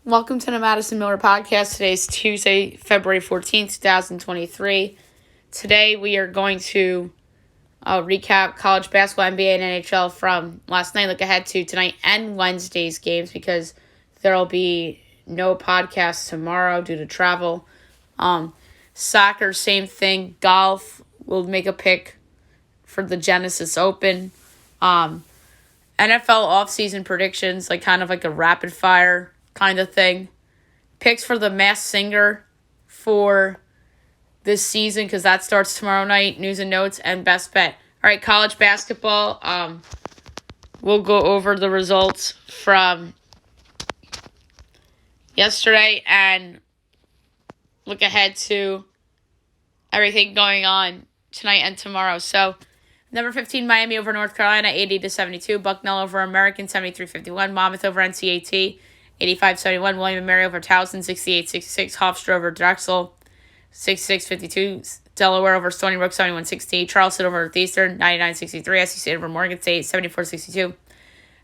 Welcome to the Madison Miller Podcast. Today is Tuesday, February 14th, 2023. Today we are going to recap college basketball, NBA, and NHL from last night. Look ahead to tonight and Wednesday's games because there will be no podcast tomorrow due to travel. Soccer, same thing. Golf, we'll make a pick for the Genesis Open. NFL offseason predictions, kind of like a rapid fire kind of thing. Picks for the Masked Singer for this season because that starts tomorrow night. News and notes and best bet. All right, college basketball. We'll go over the results from yesterday and look ahead to everything going on tonight and tomorrow. So, number 15, Miami over North Carolina, 80-72. Bucknell over American, 73-51. Monmouth over NCAT, 85-71. William & Mary over Towson, 68-66. Hofstra over Drexel, 66-52. Delaware over Stony Brook, 71-68. Charleston over Northeastern, 99-63. SC State over Morgan State, 74-62.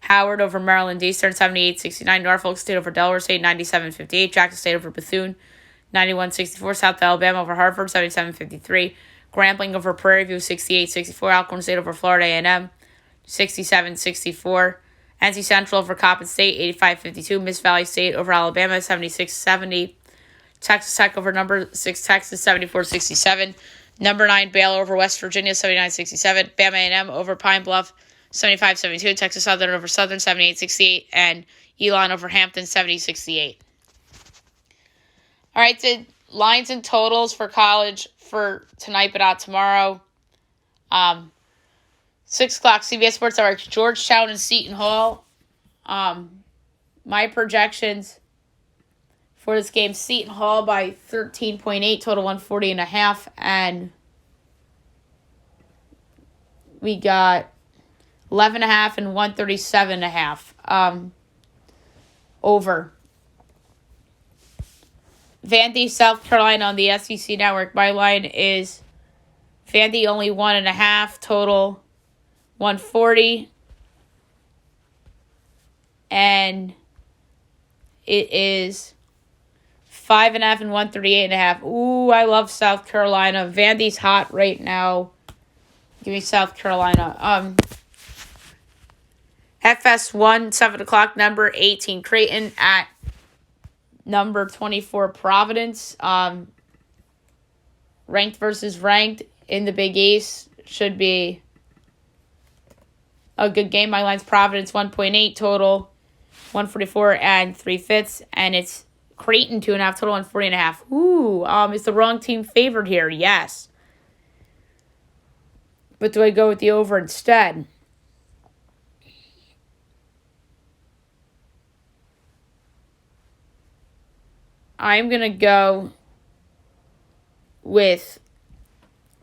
Howard over Maryland Eastern, 78-69. Norfolk State over Delaware State, 97-58. Jackson State over Bethune, 91-64. South Alabama over Hartford, 77-53. Grambling over Prairie View, 68-64. Alcorn State over Florida A&M, 67-64. NC Central over Coppin State, 85-52. Miss Valley State over Alabama, 76-70. Texas Tech over number 6 Texas, 74-67. Number 9 Baylor over West Virginia, 79-67. Bama A&M over Pine Bluff, 75-72. Texas Southern over Southern, 78-68. And Elon over Hampton, 70-68. All right, the lines and totals for college for tonight but not tomorrow. 6 o'clock, CBS Sports Network, Georgetown and Seton Hall. My projections for this game, Seton Hall by 13.8, total 140.5. And we got 11.5 and 137.5 over. Vandy, South Carolina on the SEC Network. My line is Vandy only 1.5, total 140. And it is 5.5 and 138.5. Ooh, I love South Carolina. Vandy's hot right now. Give me South Carolina. FS1, 7 o'clock, number 18, Creighton at number 24, Providence. Ranked versus ranked in the Big East. Should be a good game. My line's Providence 1.8, total 144 and 3/5. And it's Creighton 2.5, total 140.5. Ooh, is the wrong team favored here? Yes. But do I go with the over instead? I'm going to go with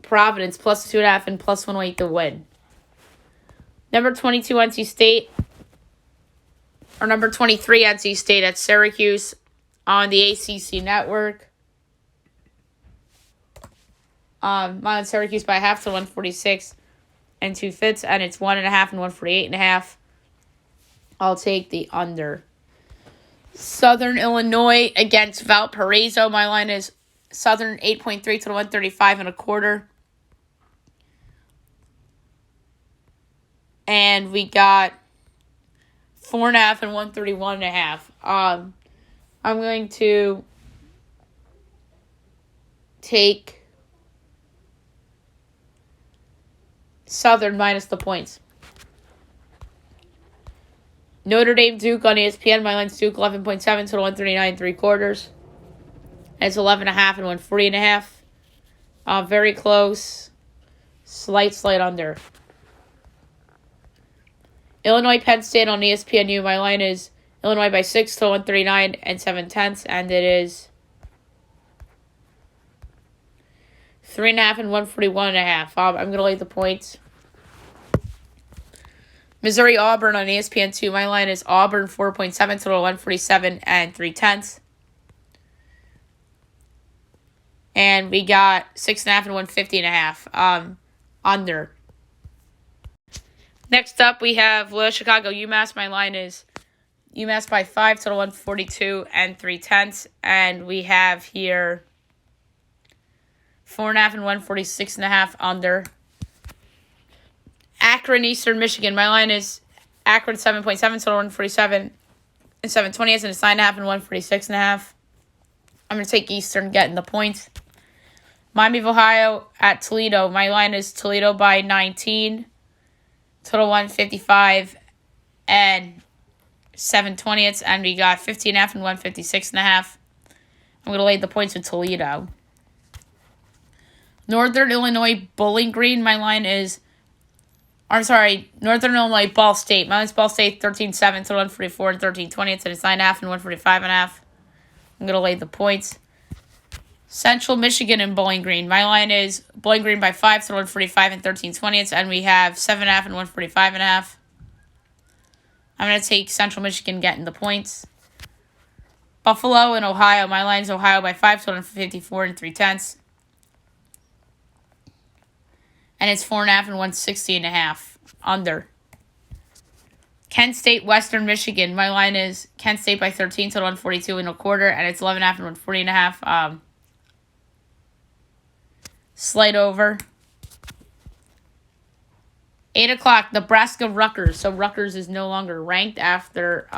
Providence plus 2.5 and plus 108 to win. Number 22, NC State. Or number 23, NC State at Syracuse on the ACC Network. Mine on Syracuse by half to 146 and 2/5. And it's 1.5 and 148.5. I'll take the under. Southern Illinois against Valparaiso. My line is Southern 8.3 to 135.25. And we got 4.5 and 131.5. I'm going to take Southern minus the points. Notre Dame Duke on ESPN. My line's Duke 11.7 to 139.75. And it's 11.5 and 140.5. Very close. Slight under. Illinois Penn State on ESPNU. My line is Illinois by 6 to 139 and 7/10. And it is 3.5 and 141.5. I'm going to lay the points. Missouri Auburn on ESPN2. My line is Auburn 4.7, total 147 and 3/10. And we got 6.5 and 150.5 under. Next up, we have Loyola Chicago UMass. My line is UMass by 5, total 142 and 3/10. And we have here 4.5 and 146.5 under. Akron, Eastern Michigan. My line is Akron 7.7, total 147 and 7/20, and it's 9.5 and 146.5. I'm going to take Eastern getting the points. Miami of Ohio at Toledo. My line is Toledo by 19, total 155 and 7/20, and we got 15.5 and 156.5. I'm going to lay the points with Toledo. Northern Illinois Bowling Green. My line is, Northern Illinois Ball State. My line is Ball State 13-7, total 144 and 13/20, and it's 9.5 and 145.5. I'm going to lay the points. Central Michigan and Bowling Green. My line is Bowling Green by 5, total 145 and 13/20, and we have 7.5 and 145.5. I'm going to take Central Michigan getting the points. Buffalo and Ohio. My line is Ohio by 5, total 154 and 3/10. And it's 4.5 and 160.5 under. Kent State, Western Michigan. My line is Kent State by 13, total 142 and a quarter, and it's 11.5 and 140.5. Slight over. 8 o'clock, Nebraska Rutgers. So Rutgers is no longer ranked after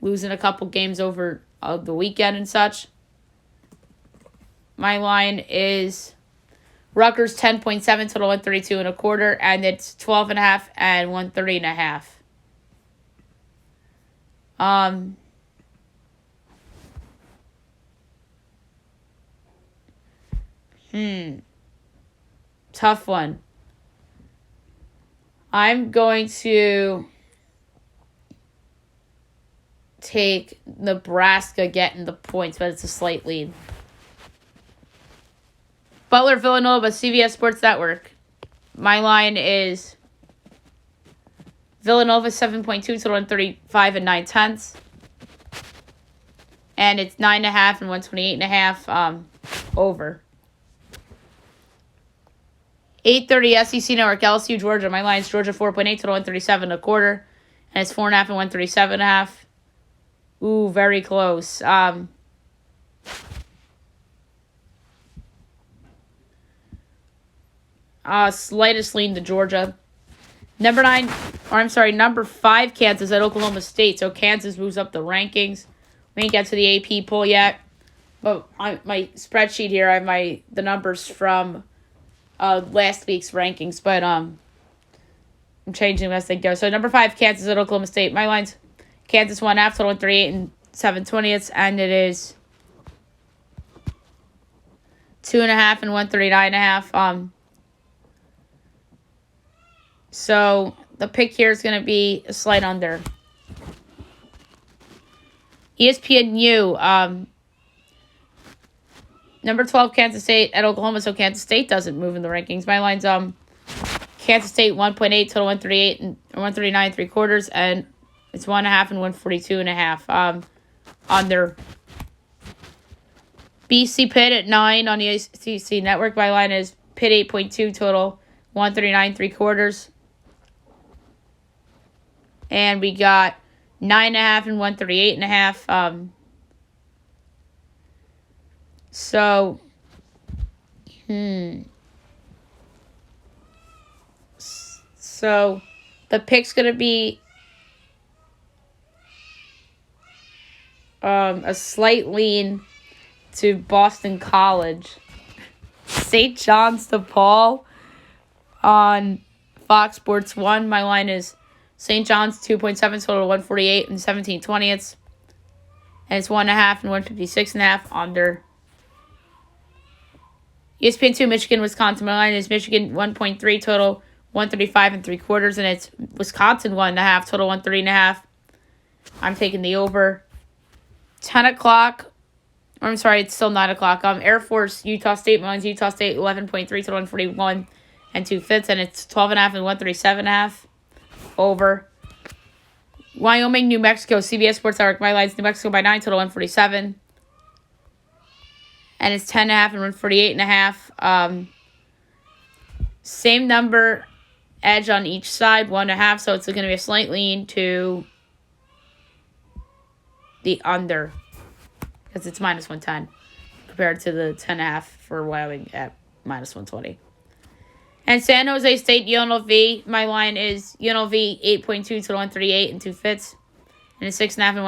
losing a couple games over the weekend and such. My line is Rutgers 10.7, total 132 and a quarter, and it's 12.5 and 130.5. Tough one. I'm going to take Nebraska getting the points, but it's a slight lead. Butler, Villanova, CBS Sports Network. My line is Villanova 7.2, total 135 and 9/10. And it's 9.5 and 128.5 over. 8:30 SEC Network, LSU, Georgia. My line is Georgia 4.8, total 137 and a quarter. And it's 4.5 and 137.5. Ooh, very close. Slightest lean to Georgia. Number 5, Kansas at Oklahoma State. So Kansas moves up the rankings. We didn't get to the AP poll yet. But on my spreadsheet here, I have the numbers from last week's rankings. But I'm changing them as they go. So number 5, Kansas at Oklahoma State. My line's Kansas 1.5, total 138 and 7/20, and it is 2.5 and 139.5. So the pick here is going to be a slight under. ESPNU, number 12, Kansas State at Oklahoma. So Kansas State doesn't move in the rankings. My line's Kansas State 1.8, total 138 and 139 3/4, and it's 1.5 and 142.5. Under. BC Pitt at 9 on the ACC Network. My line is Pitt 8.2, total 139 3/4. And we got 9.5 and 138.5. So the pick's gonna be a slight lean to Boston College. St. John's DePaul on Fox Sports 1. My line is St. John's 2.7, total 148 and 17/20. And it's 1.5 and 156.5 under. ESPN 2, Michigan, Wisconsin. My line is Michigan 1.3, total 135 and 3/4, and it's Wisconsin 1.5, total 130.5. I'm taking the over. 10 o'clock. It's still 9 o'clock. Air Force, Utah State. My line's Utah State 11.3, total 141 and 2/5, and it's 12.5 and 137.5. Over. Wyoming, New Mexico, CBS Sports Network. My line's New Mexico by 9, total 147. And it's 10.5 and 148.5. Same number, edge on each side, 1.5. So it's going to be a slight lean to the under because it's minus 110 compared to the 10.5 for Wyoming at minus 120. And San Jose State, UNLV, my line is UNLV 8.2 to 138 and 2 fits. And it's 6.5 and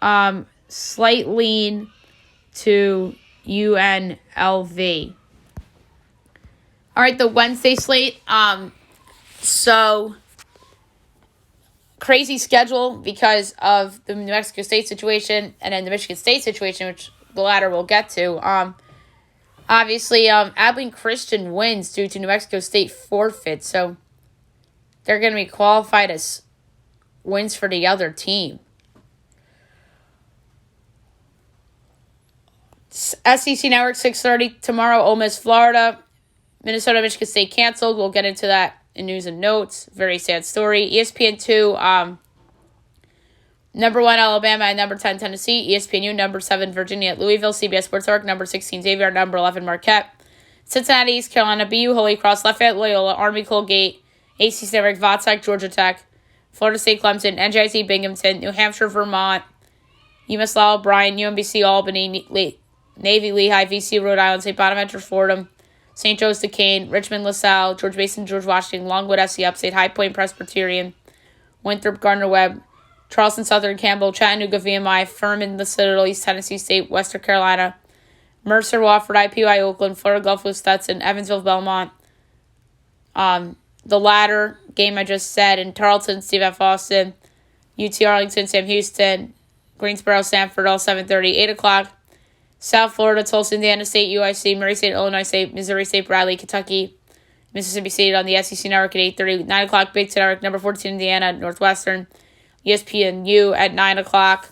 139.5. Slight lean to UNLV. All right, the Wednesday slate. So crazy schedule because of the New Mexico State situation and then the Michigan State situation, which the latter we'll get to. Obviously, Abilene Christian wins due to New Mexico State forfeit, so they're going to be qualified as wins for the other team. SEC Network, 6:30 tomorrow, Ole Miss, Florida. Minnesota, Michigan State canceled. We'll get into that in news and notes. Very sad story. ESPN 2, number 1, Alabama, and number 10, Tennessee. ESPNU, number 7, Virginia at Louisville. CBS Sports Network, number 16, Xavier. Number 11, Marquette. Cincinnati, East Carolina, BU, Holy Cross, Lafayette, Loyola, Army, Colgate. ACC Network, Vatech, Georgia Tech. Florida State, Clemson. NJIT, Binghamton. New Hampshire, Vermont. UMass Lowell, Bryan. UMBC, Albany. Navy, Lehigh. VC, Rhode Island. St. Bonaventure, Fordham. St. Joe's, Duquesne. Richmond, LaSalle. George Mason, George Washington. Longwood, SC Upstate. High Point, Presbyterian. Winthrop, Gardner-Webb. Charleston, Southern Campbell. Chattanooga, VMI. Furman, The Citadel. East Tennessee State. Western Carolina. Mercer, Wofford. IPY, Oakland. Florida Gulf with Stetson. Evansville, Belmont. The latter game I just said in Tarleton, Steve F. Austin. UT Arlington, Sam Houston. Greensboro, Sanford, all 7:30. 8 o'clock. South Florida, Tulsa, Indiana State, UIC, Murray State, Illinois State, Missouri State, Bradley, Kentucky, Mississippi State on the SEC Network at 8:30. 9 o'clock, Big Ten Network, number 14, Indiana, Northwestern, ESPNU at 9 o'clock.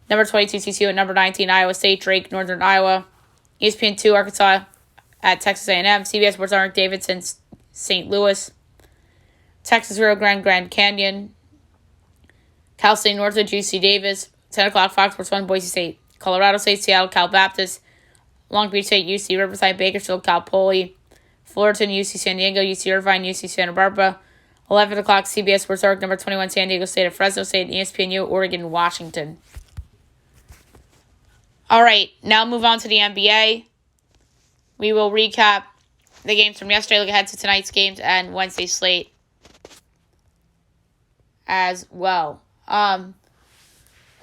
Number 22, TCU at number 19, Iowa State, Drake, Northern Iowa. ESPN2, Arkansas at Texas A&M. CBS Sports Network, Davidson, St. Louis. Texas, Rio Grande, Grand Canyon. Cal State, Northridge, UC Davis. 10 o'clock, Fox Sports 1, Boise State. Colorado State, Seattle, Cal Baptist. Long Beach State, UC Riverside, Bakersfield, Cal Poly. Fullerton, UC San Diego, UC Irvine, UC Santa Barbara. 11 o'clock, CBS Sports Network, number 21, San Diego State at Fresno State, and ESPNU, Oregon, Washington. All right, now move on to the NBA. We will recap the games from yesterday, look ahead to tonight's games and Wednesday's slate as well.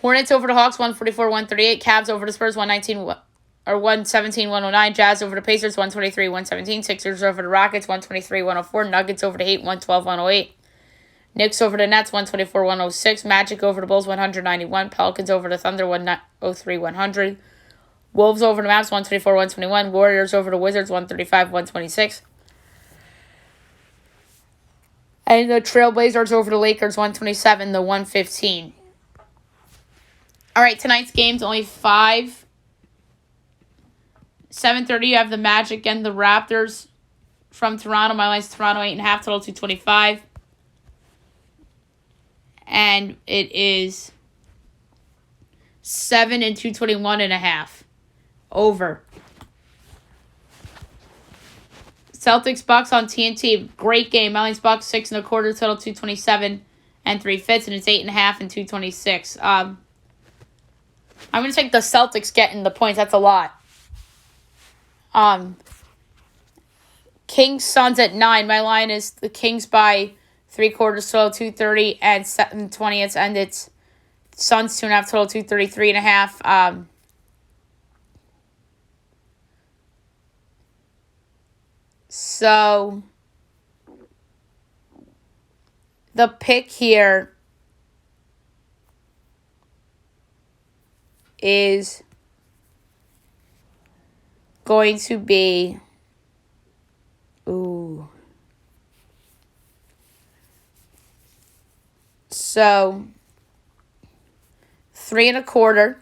Hornets over the Hawks, 144-138. Cavs over the Spurs, 117-109. Jazz over the Pacers, 123-117. Sixers over the Rockets, 123-104. Nuggets over the Heat, 112-108. Knicks over the Nets, 124-106. Magic over the Bulls, 191. Pelicans over the Thunder, 103-100. Wolves over the Mavs, 124-121. Warriors over the Wizards, 135-126. And the Trailblazers over the Lakers, 127-115. All right, tonight's game's only 5. 7:30, you have the Magic and the Raptors from Toronto. My line's Toronto, 8.5, total 225. And it is 7 and 221.5. Over. Celtics Bucks on TNT. Great game. My line's Bucks, 6.25, total 227 and 3 fits, and it's 8.5 and 226. I'm going to take the Celtics getting the points. That's a lot. Kings Suns at 9. My line is the Kings by 3/4, total 230 and 7/20. And it's Suns 2.5, total 233.5. So the pick here is going to be, so 3.25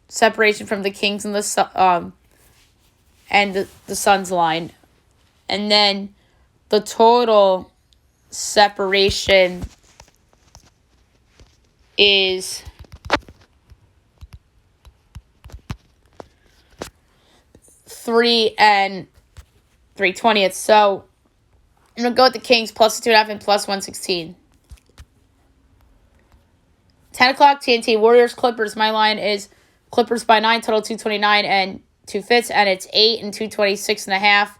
separation from the Kings and the Suns line, and then the total separation is 3 and 3/20. So I'm going to go with the Kings plus 2.5 and plus 116. 10 o'clock, TNT Warriors, Clippers. My line is Clippers by 9, total 229 and 2 fits, and it's 8 and 226.5.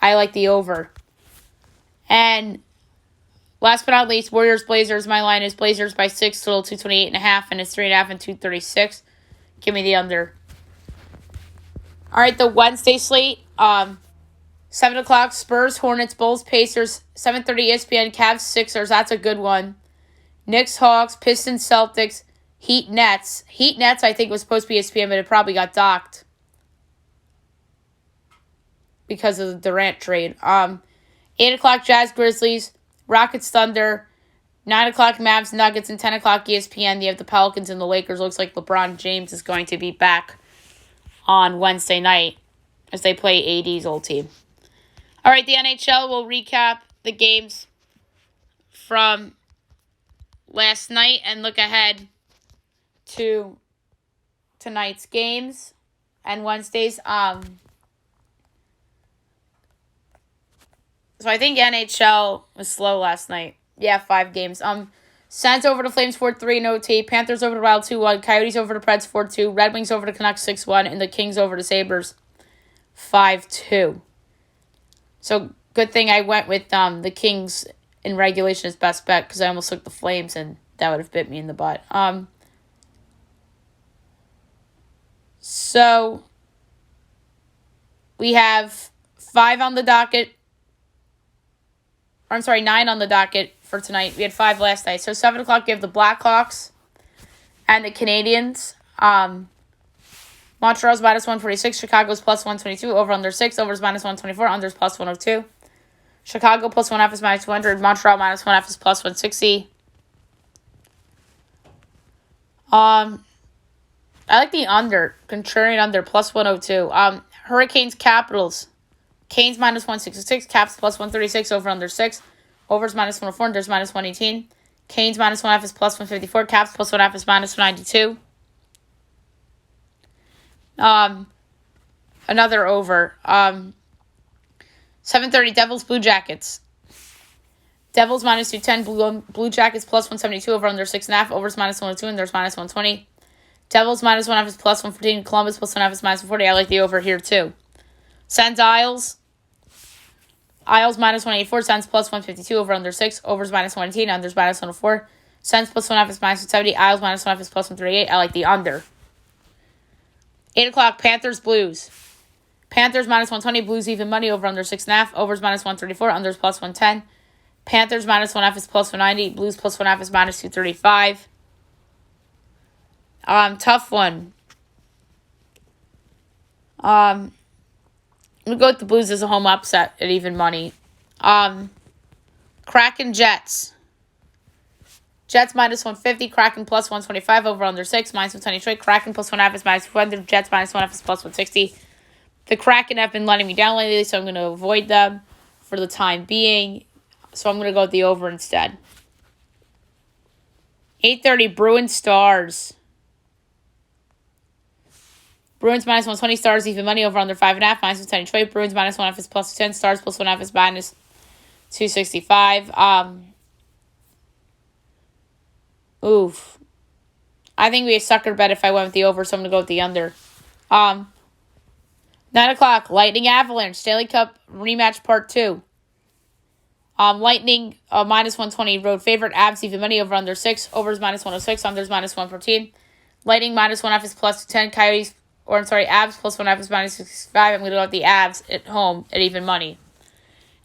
I like the over. And last but not least, Warriors, Blazers. My line is Blazers by 6, total 228.5, and it's 3.5 and 236. Give me the under. All right, the Wednesday slate. 7 o'clock, Spurs, Hornets, Bulls, Pacers. 7:30 ESPN, Cavs, Sixers. That's a good one. Knicks, Hawks, Pistons, Celtics, Heat, Nets. Heat, Nets, I think was supposed to be ESPN, but it probably got docked because of the Durant trade. 8 o'clock, Jazz, Grizzlies, Rockets, Thunder. 9 o'clock, Mavs, Nuggets, and 10 o'clock ESPN. You have the Pelicans and the Lakers. Looks like LeBron James is going to be back on Wednesday night as they play AD's old team. All right, the NHL will recap the games from last night and look ahead to tonight's games and Wednesdays. So I think NHL was slow last night. Yeah, 5 games. Sens over the Flames 4-3 in OT. Panthers over the Wild 2-1. Coyotes over the Preds 4-2. Red Wings over the Canucks 6-1. And the Kings over the Sabres 5-2. So good thing I went with the Kings in regulation as best bet because I almost took the Flames and that would have bit me in the butt. So we have 9 on the docket for tonight. We had 5 last night. So 7 o'clock, you have the Blackhawks and the Canadians. Montreal's minus 146. Chicago's plus 122. Over under 6. Over's minus 124. Under's plus 102. Chicago plus 1/2 is minus 200. Montreal minus 1/2 is plus 160. I like the under. Contrarian under plus 102. Hurricanes, Capitals. Canes minus 166. Caps plus 136. Over under 6. Over's minus 104. Under's minus 118. Canes minus 1/2 is plus 154. Caps plus 1/2 is minus 192. Another over. 7:30 Devils, Blue Jackets. Devils minus 210. Blue Jackets plus 172. Over under 6.5. Over's minus 102. And there's minus 120. Devils minus 1/2 is plus 114. Columbus plus 1/2 is minus 140. I like the over here too. Sens, Isles. Isles minus 184. Sens plus 152. Over under 6. Over's minus 118. Under's minus 104. Sens plus 1/2 is minus 170. Isles minus 1/2 is plus 138. I like the under. 8 o'clock, Panthers, Blues. Panthers minus 120. Blues even money. Over under 6.5. Over's minus 134. Under's plus 110. Panthers minus 1/2 is plus 190. Blues plus 1/2 is minus 235. Tough one. I'm going to go with the Blues as a home upset at even money. Kraken, Jets. Jets minus 150. Kraken plus 125. Over under 6. Minus 120. Kraken plus 1/2 is minus 200. Jets minus 1/2 is plus 160. The Kraken have been letting me down lately, so I'm going to avoid them for the time being. So I'm going to go with the over instead. 8:30 Bruins, Stars. Bruins minus 120. Stars even money. Over under 5.5. Minus 120. Bruins minus 1/2 is plus 10. Stars plus 1/2 is minus 265. Oof. I think we a sucker bet if I went with the over, so I'm going to go with the under. 9 o'clock, Lightning, Avalanche, Stanley Cup rematch part 2. Lightning, minus 120, road favorite. Avs, even money, over under 6. Overs, minus 106. Unders, minus 114. Lightning, minus 1/2 is plus 10. Avs, plus 1/2 is minus 65. I'm going to go with the Avs at home at even money.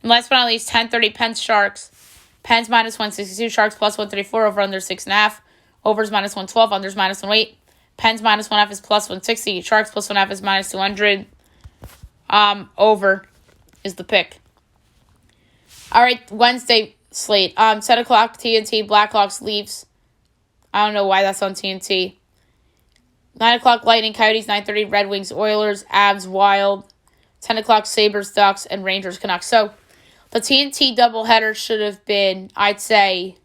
And last but not least, 10:30, Pens, Sharks. Pens, minus 162. Sharks, plus 134. Over under 6.5. Overs, minus 112. Unders, minus 108. Pens, minus 1/2 is plus 160. Sharks, plus 1/2 is minus 200. Over is the pick. All right, Wednesday slate. 7 o'clock, TNT, Blackhawks, Leafs. I don't know why that's on TNT. 9 o'clock, Lightning, Coyotes. 9:30, Red Wings, Oilers, Avs, Wild. 10 o'clock, Sabres, Ducks, and Rangers, Canucks. So the TNT doubleheader should have been, I'd say,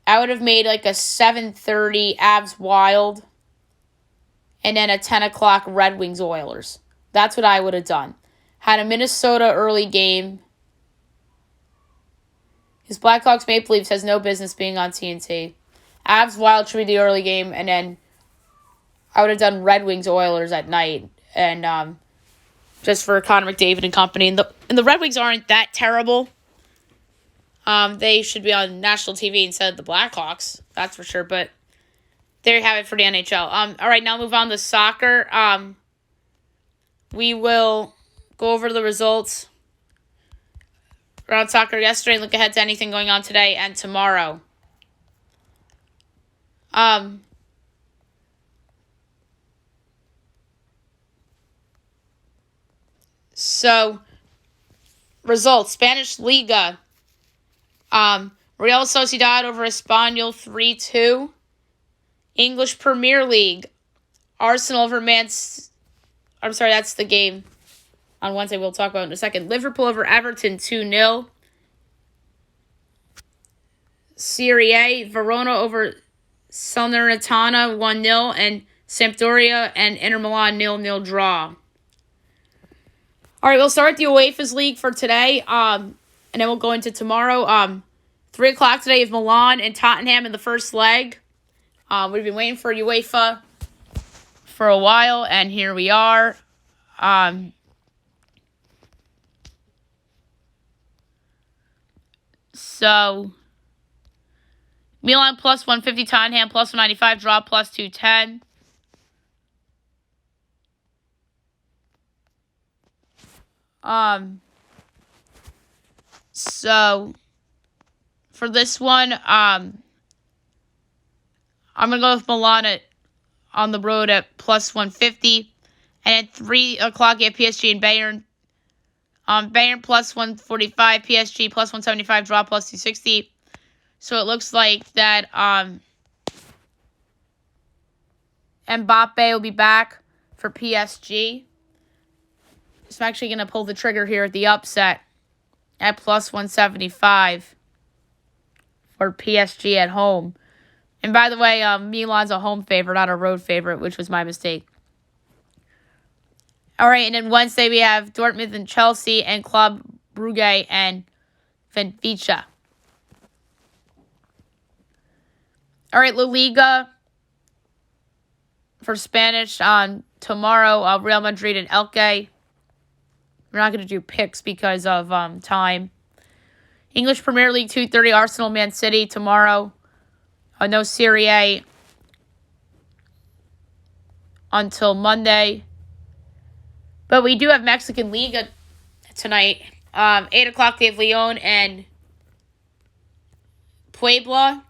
I would have made like a 7:30 Avs, Wild, and then a 10 o'clock Red Wings, Oilers. That's what I would have done. Had a Minnesota early game. His Blackhawks Maple Leafs has no business being on TNT. Avs Wild should be the early game, and then I would have done Red Wings Oilers at night, and just for Connor McDavid and company. And the Red Wings aren't that terrible. They should be on national TV instead of the Blackhawks, that's for sure. But there you have it for the NHL. All right, now move on to soccer. We will go over the results around soccer yesterday and look ahead to anything going on today and tomorrow. So, results. Spanish Liga. Real Sociedad over Espanyol 3-2. English Premier League. Arsenal over I'm sorry, that's the game on Wednesday we'll talk about in a second. Liverpool over Everton 2-0. Serie A. Verona over Salernitana 1-0. And Sampdoria and Inter Milan 0-0 draw. All right, we'll start the UEFA's league for today, and then we'll go into tomorrow. 3 o'clock today is Milan and Tottenham in the first leg. We've been waiting for UEFA for a while, and here we are. So, Milan plus 150, Tottenham plus 195, draw plus 210. So for this one, I'm gonna go with Milan on the road at plus 150, and at 3 o'clock you have PSG and Bayern. Bayern plus 145, PSG plus 175, draw plus 260. So it looks like that Mbappe will be back for PSG. So I'm actually going to pull the trigger here at the upset at plus 175 for PSG at home. And by the way, Milan's a home favorite, not a road favorite, which was my mistake. All right, and then Wednesday we have Dortmund and Chelsea and Club Brugge and Benfica. All right, La Liga for Spanish on tomorrow, Real Madrid and Elche. We're not going to do picks because of time. English Premier League 2:30, Arsenal, Man City tomorrow. No Serie A until Monday. But we do have Mexican Liga tonight. 8 o'clock, they have Leon and Puebla.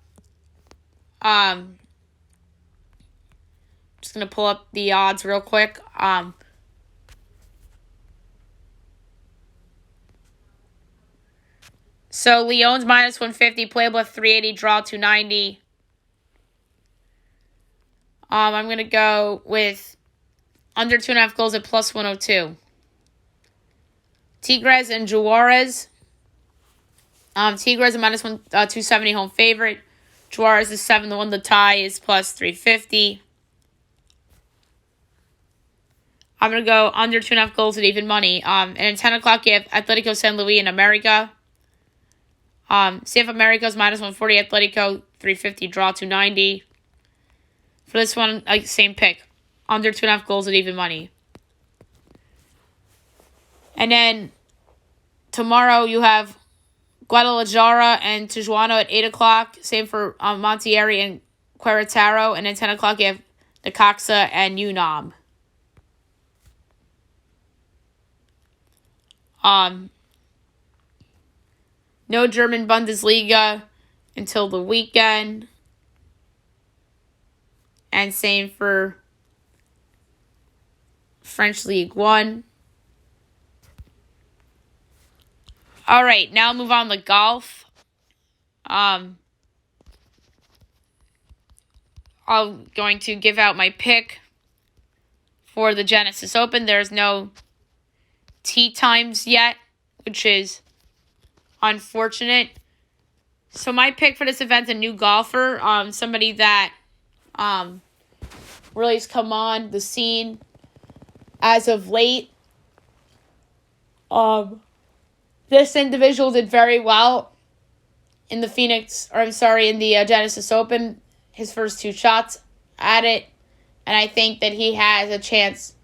Just going to pull up the odds real quick. So Leon's minus 150, Puebla 380, draw 290. I'm going to go with under 2.5 goals at plus 102. Tigres and Juarez. Tigres a minus 270 home favorite. Juarez is 7-1. The tie is plus 350. I'm going to go under 2.5 goals at even money. And at 10 o'clock, you have Atletico San Luis in America. CF America's minus 140, Atletico 350, draw 290. For this one, same pick. Under 2.5 goals at even money. And then tomorrow you have Guadalajara and Tijuana at 8 o'clock. Same for Monterrey and Querétaro. And at 10 o'clock you have Necaxa and UNAM. No German Bundesliga until the weekend. And same for French League 1. All right, now move on to golf. I'm going to give out my pick for the Genesis Open. There's no tee times yet, which is unfortunate. So my pick for this event, a new golfer, somebody that really has come on the scene as of late. This individual did very well in the in the Genesis Open. his first 2 shots at it, and I think that he has a chance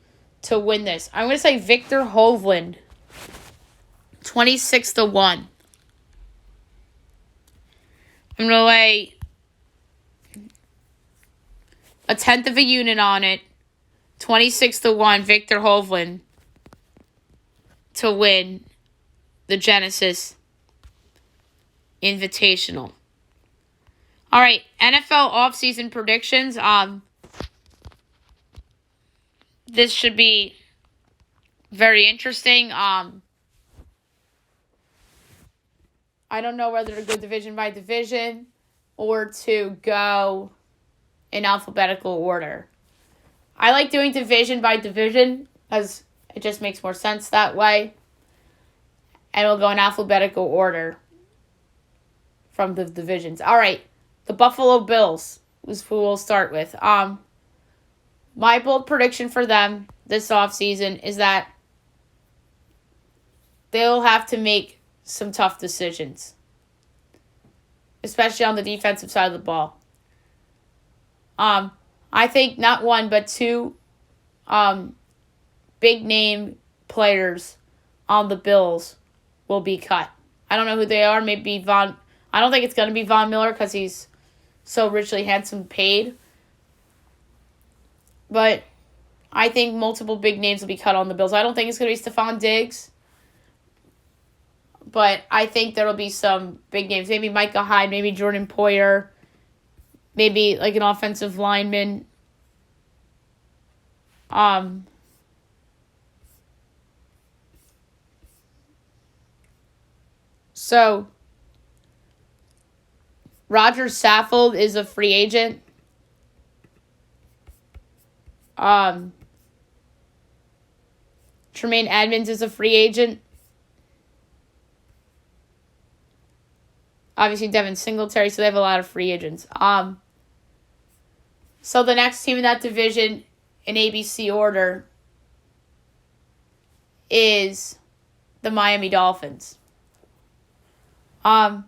to win this. I'm going to say Victor Hovland, 26-1. I'm going to lay a tenth of a unit on it. 26-1, Victor Hovland to win the Genesis Invitational. All right, NFL offseason predictions. This should be very interesting. I don't know whether to go division by division or to go in alphabetical order. I like doing division by division because it just makes more sense that way. And we'll go in alphabetical order from the divisions. All right, the Buffalo Bills is who we'll start with. My bold prediction for them this offseason is that they'll have to make some tough decisions, especially on the defensive side of the ball. I think not one, but 2 big name players on the Bills will be cut. I don't know who they are. Maybe I don't think it's going to be Von Miller because he's so richly handsome paid. But I think multiple big names will be cut on the Bills. I don't think it's going to be Stephon Diggs. But I think there will be some big names. Maybe Micah Hyde, maybe Jordan Poyer, maybe like an offensive lineman. So Roger Saffold is a free agent. Tremaine Edmonds is a free agent. Obviously, Devin Singletary, so they have a lot of free agents. So the next team in that division, in ABC order, is the Miami Dolphins. They're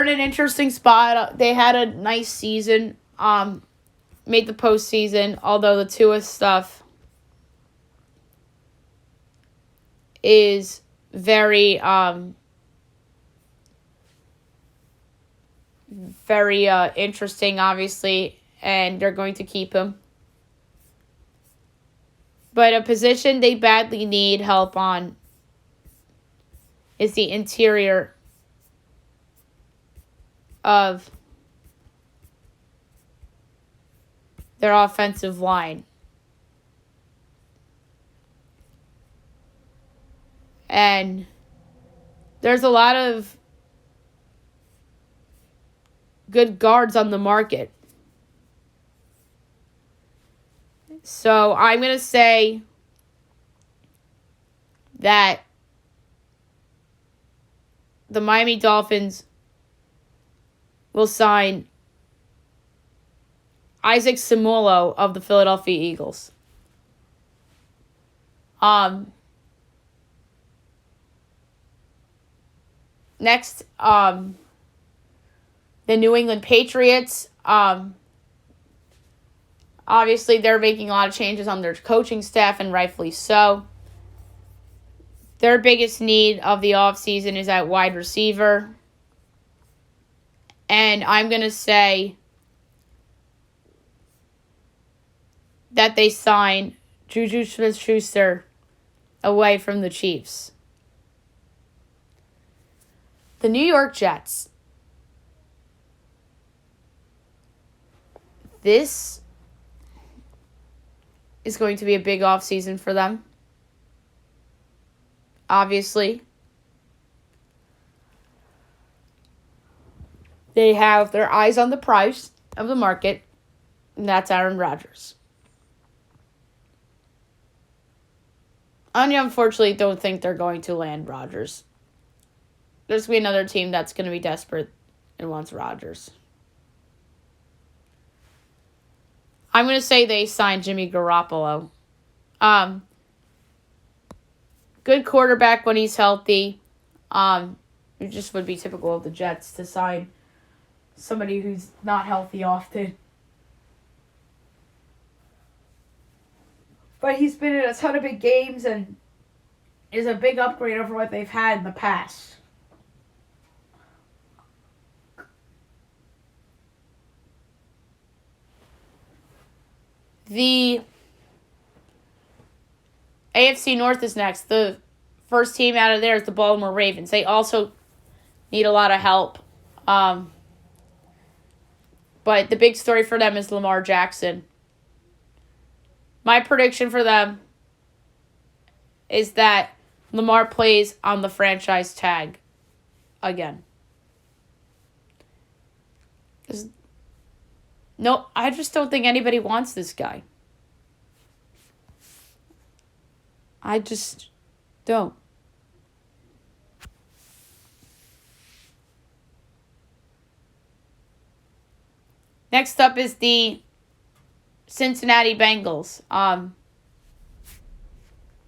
in an interesting spot. They had a nice season. Made the postseason, although the Tua stuff is very interesting, obviously, and they're going to keep him. But a position they badly need help on is the interior of their offensive line. And there's a lot of good guards on the market. So I'm going to say that the Miami Dolphins will sign Isaac Seumalo of the Philadelphia Eagles. Next, the New England Patriots. Obviously, they're making a lot of changes on their coaching staff, and rightfully so. Their biggest need of the offseason is at wide receiver. And I'm going to say that they sign Juju Smith-Schuster away from the Chiefs. The New York Jets. This is going to be a big offseason for them. Obviously. They have their eyes on the price of the market, and that's Aaron Rodgers. I unfortunately don't think they're going to land Rodgers. There's going to be another team that's going to be desperate and wants Rodgers. I'm going to say they signed Jimmy Garoppolo. Good quarterback when he's healthy. It just would be typical of the Jets to sign somebody who's not healthy often. But he's been in a ton of big games and is a big upgrade over what they've had in the past. The AFC North is next. The first team out of there is the Baltimore Ravens. They also need a lot of help. But the big story for them is Lamar Jackson. My prediction for them is that Lamar plays on the franchise tag again. No, I just don't think anybody wants this guy. I just don't. Next up is the Cincinnati Bengals.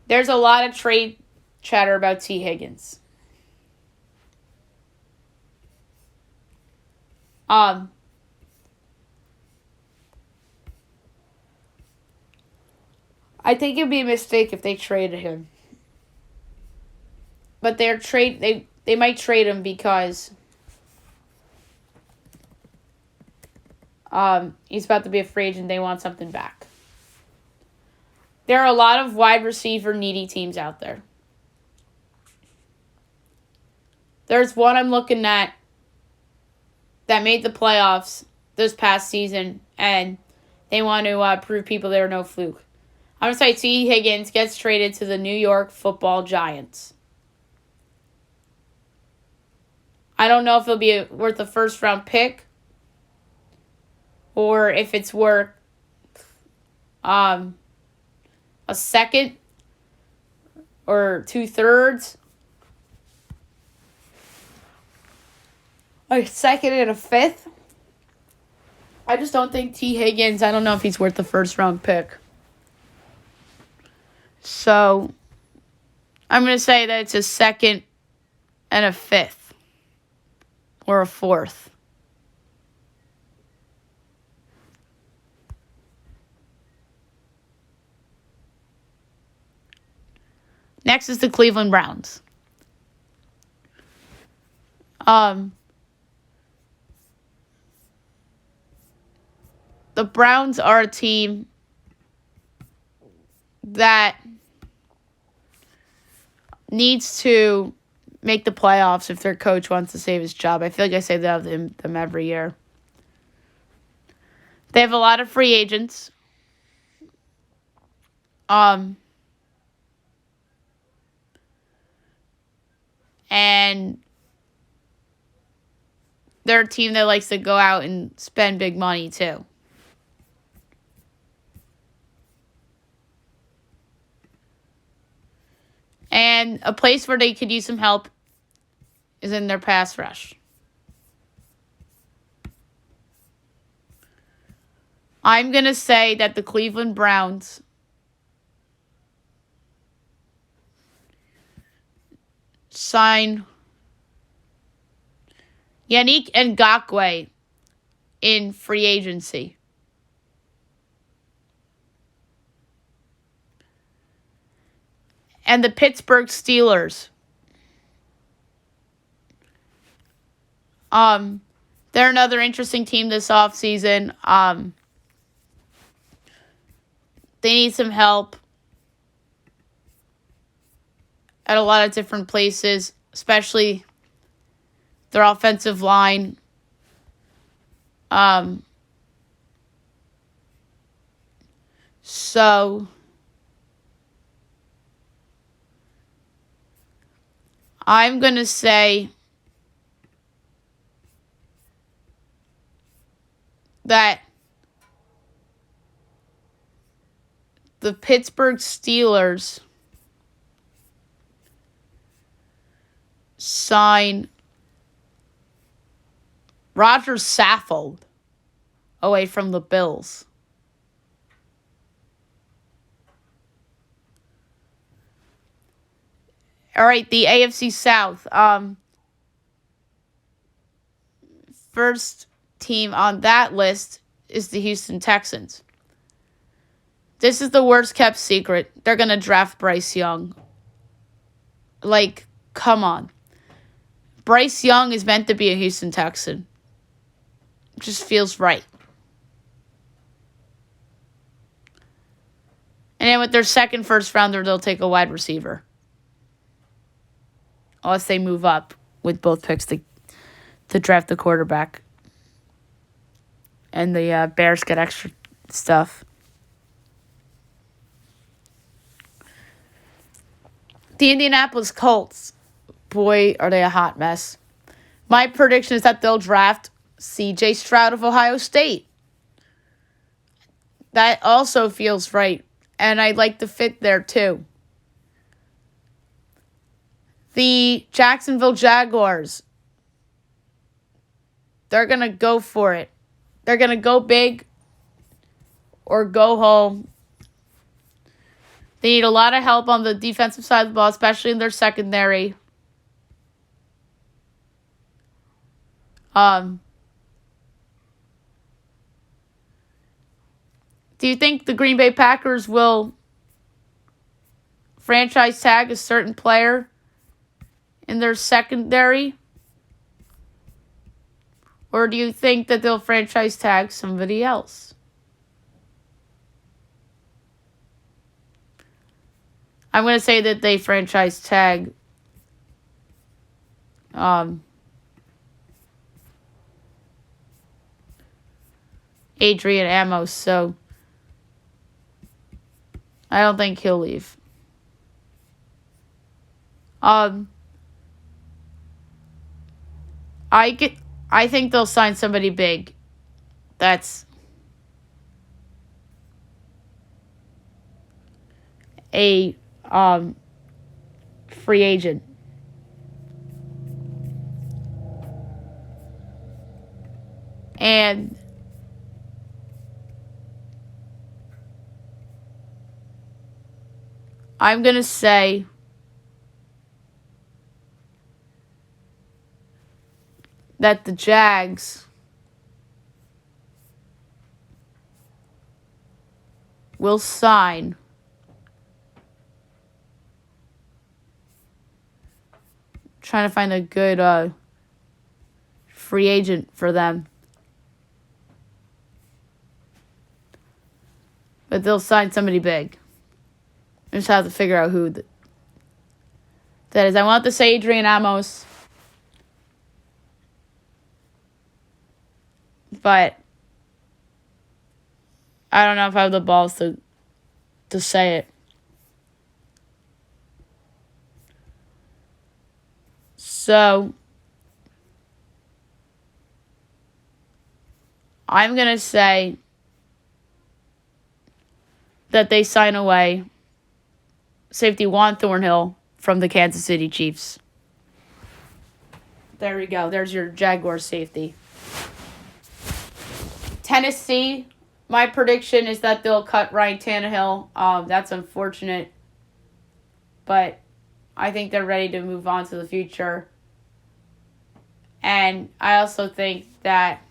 There's a lot of trade chatter about T. Higgins. I think it'd be a mistake if they traded him. But they might trade him because he's about to be a free agent. They want something back. There are a lot of wide receiver needy teams out there. There's one I'm looking at that made the playoffs this past season, and they want to prove people they're no fluke. I'm going to say T. Higgins gets traded to the New York Football Giants. I don't know if it'll be worth a first-round pick or if it's worth a second or 2/3. A second and a fifth. I just don't think T. Higgins, I don't know if he's worth the first-round pick. So, I'm going to say that it's a second and a fifth. Or a fourth. Next is the Cleveland Browns. The Browns are a team that needs to make the playoffs if their coach wants to save his job. I feel like I say that of them every year. They have a lot of free agents. And they're a team that likes to go out and spend big money too. And a place where they could use some help is in their pass rush. I'm going to say that the Cleveland Browns sign Yannick Ngakoue in free agency. And the Pittsburgh Steelers. They're another interesting team this offseason. They need some help at a lot of different places, especially their offensive line. So I'm going to say that the Pittsburgh Steelers sign Roger Saffold away from the Bills. All right, the AFC South. First team on that list is the Houston Texans. This is the worst kept secret. They're going to draft Bryce Young. Like, come on. Bryce Young is meant to be a Houston Texan. It just feels right. And then with their second first rounder, they'll take a wide receiver. Unless they move up with both picks to draft the quarterback. And the Bears get extra stuff. The Indianapolis Colts. Boy, are they a hot mess. My prediction is that they'll draft C.J. Stroud of Ohio State. That also feels right. And I like the fit there, too. The Jacksonville Jaguars. They're going to go for it. They're going to go big or go home. They need a lot of help on the defensive side of the ball, especially in their secondary. Do you think the Green Bay Packers will franchise tag a certain player in their secondary? Or do you think that they'll franchise tag somebody else? I'm going to say that they franchise tag Adrian Amos, so I don't think he'll leave. I think they'll sign somebody big. That's a free agent. And I'm going to say that the Jags will sign trying to find a good free agent for them. But they'll sign somebody big. I just have to figure out who that is. I want to say Adrian Amos. But I don't know if I have the balls to say it. So I'm going to say that they sign away safety Juan Thornhill from the Kansas City Chiefs. There we go. There's your Jaguar safety. Tennessee, my prediction is that they'll cut Ryan Tannehill. That's unfortunate. But I think they're ready to move on to the future. And I also think that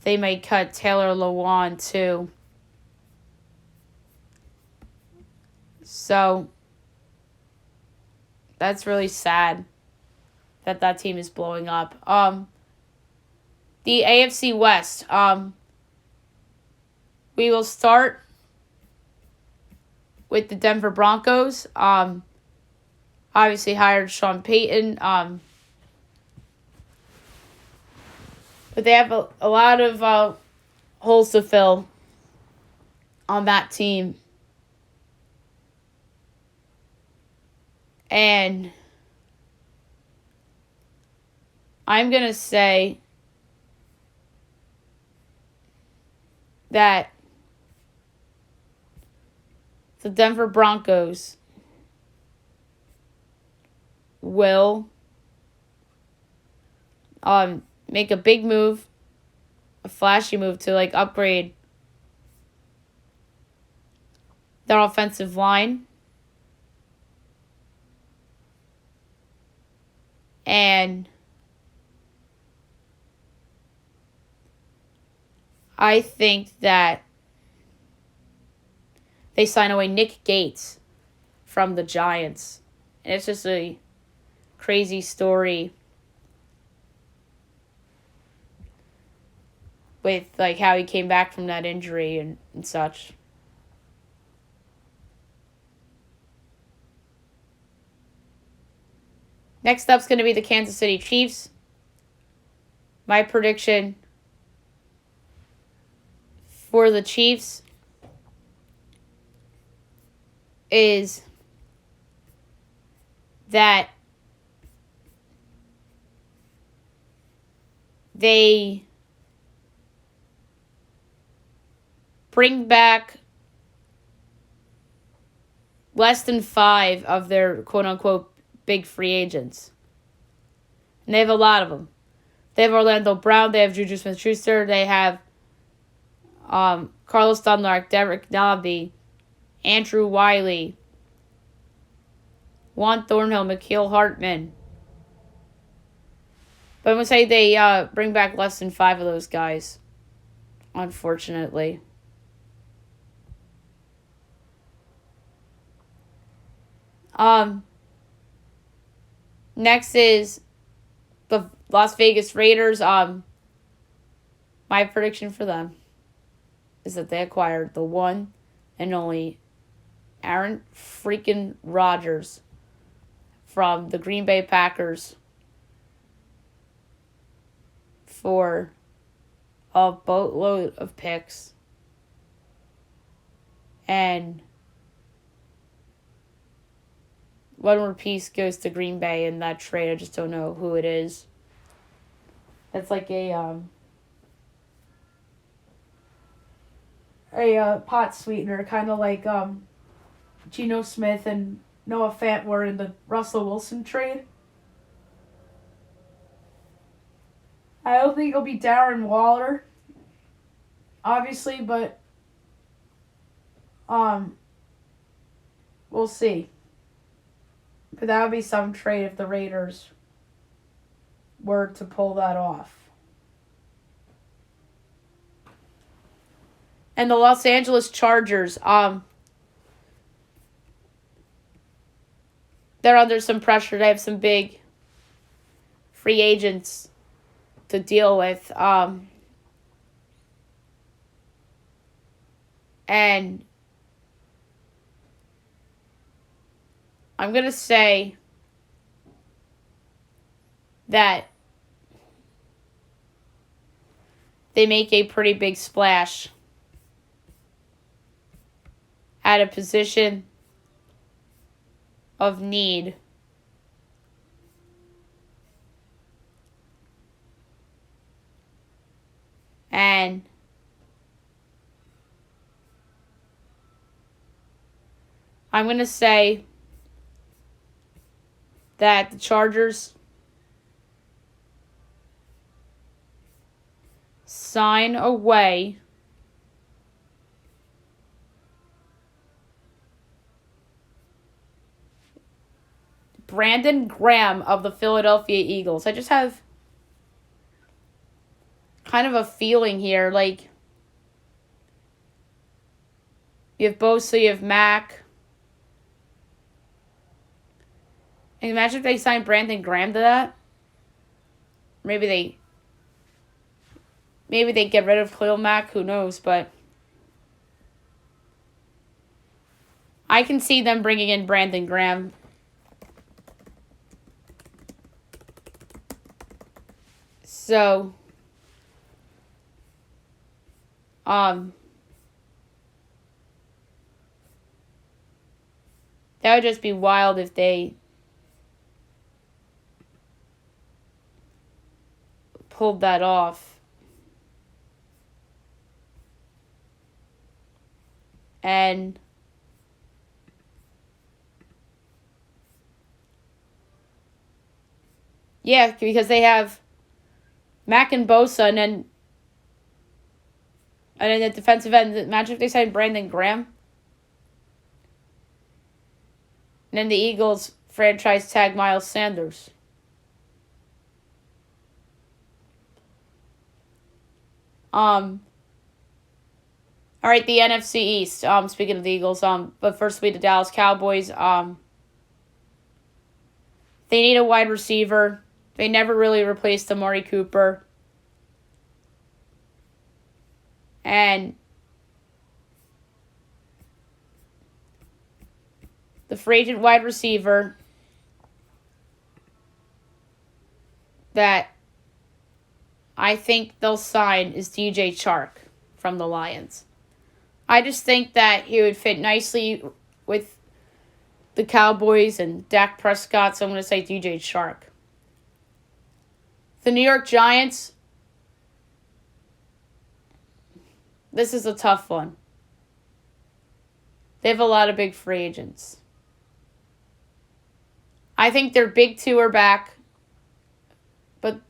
they may cut Taylor Lewan too. So that's really sad that team is blowing up. The AFC West. We will start with the Denver Broncos. Obviously hired Sean Payton. But they have a lot of holes to fill on that team. And I'm going to say that the Denver Broncos will make a big move, a flashy move to upgrade their offensive line. And I think that they sign away Nick Gates from the Giants. And it's just a crazy story with like how he came back from that injury and such. Next up's going to be the Kansas City Chiefs. My prediction for the Chiefs is that they bring back less than 5 of their quote-unquote big free agents. And they have a lot of them. They have Orlando Brown. They have Juju Smith-Schuster. They have Carlos Dunlap, Derek Nobby, Andrew Wiley, Juan Thornhill, McKeel Hartman. But I'm going to say they bring back less than 5 of those guys, unfortunately. Next is the Las Vegas Raiders. My prediction for them is that they acquired the one and only Aaron freaking Rodgers from the Green Bay Packers for a boatload of picks. And one more piece goes to Green Bay in that trade. I just don't know who it is. It's like a pot sweetener, kind of like Geno Smith and Noah Fant were in the Russell Wilson trade. I don't think it'll be Darren Waller, obviously, but we'll see. But that would be some trade if the Raiders were to pull that off. And the Los Angeles Chargers, they're under some pressure. They have some big free agents to deal with. And I'm going to say that they make a pretty big splash at a position of need. And I'm going to say that the Chargers sign away Brandon Graham of the Philadelphia Eagles. I just have kind of a feeling here, like you have Bosa, you have Mack. And imagine if they signed Brandon Graham to that. Maybe they get rid of Khalil Mack, who knows, but I can see them bringing in Brandon Graham. So, that would just be wild if they pulled that off. And yeah, because they have Mack and Bosa, and then the defensive end. Imagine if they signed Brandon Graham. And then the Eagles franchise tag Miles Sanders. All right, the NFC East. Speaking of the Eagles, but first we the Dallas Cowboys. They need a wide receiver. They never really replaced Amari Cooper. And the free agent wide receiver that I think they'll sign is DJ Chark from the Lions. I just think that he would fit nicely with the Cowboys and Dak Prescott, so I'm going to say DJ Chark. The New York Giants, this is a tough one. They have a lot of big free agents. I think their big two are back, but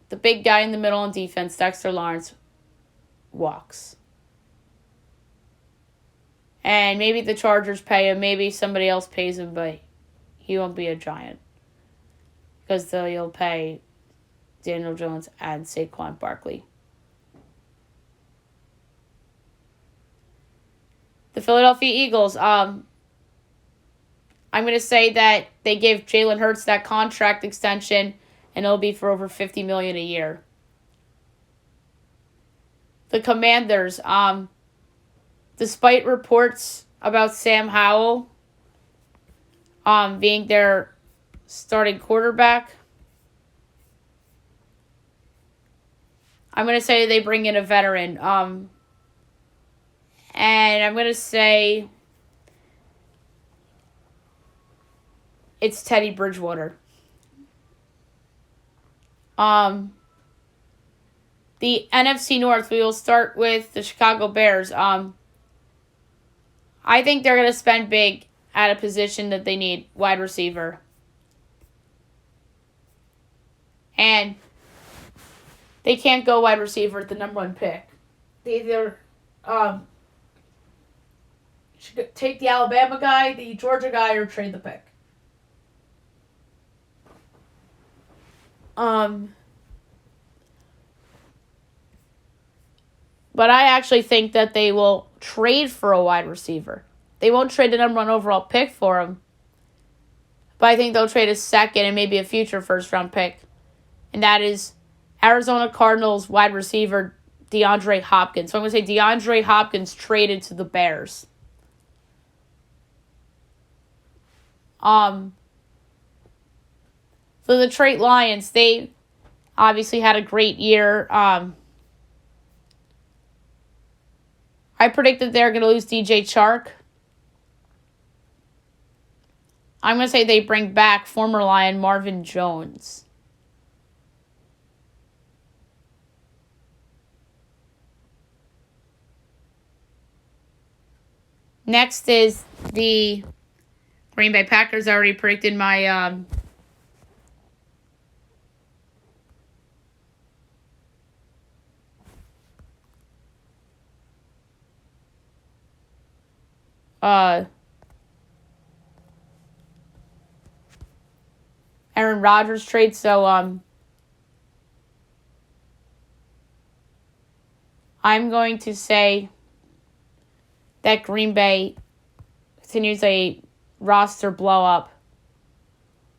the big guy in the middle on defense, Dexter Lawrence, walks. And maybe the Chargers pay him, maybe somebody else pays him, but he won't be a Giant. Because they'll pay Daniel Jones and Saquon Barkley. The Philadelphia Eagles, I'm going to say that they gave Jalen Hurts that contract extension, and it'll be for over $50 million a year. The Commanders, despite reports about Sam Howell being their starting quarterback, I'm going to say they bring in a veteran. And I'm going to say it's Teddy Bridgewater. The NFC North, we will start with the Chicago Bears. I think they're going to spend big at a position that they need, wide receiver. And they can't go wide receiver at the number 1 pick. They either should take the Alabama guy, the Georgia guy, or trade the pick. But I actually think that they will trade for a wide receiver. They won't trade the number 1 overall pick for him. But I think they'll trade a second and maybe a future first-round pick. And that is Arizona Cardinals wide receiver DeAndre Hopkins. So I'm going to say DeAndre Hopkins traded to the Bears. For the Detroit Lions, they obviously had a great year. I predict that they're going to lose DJ Chark. I'm going to say they bring back former Lion Marvin Jones. Next is the Green Bay Packers. I already predicted my Aaron Rodgers trade, so I'm going to say that Green Bay continues a roster blow up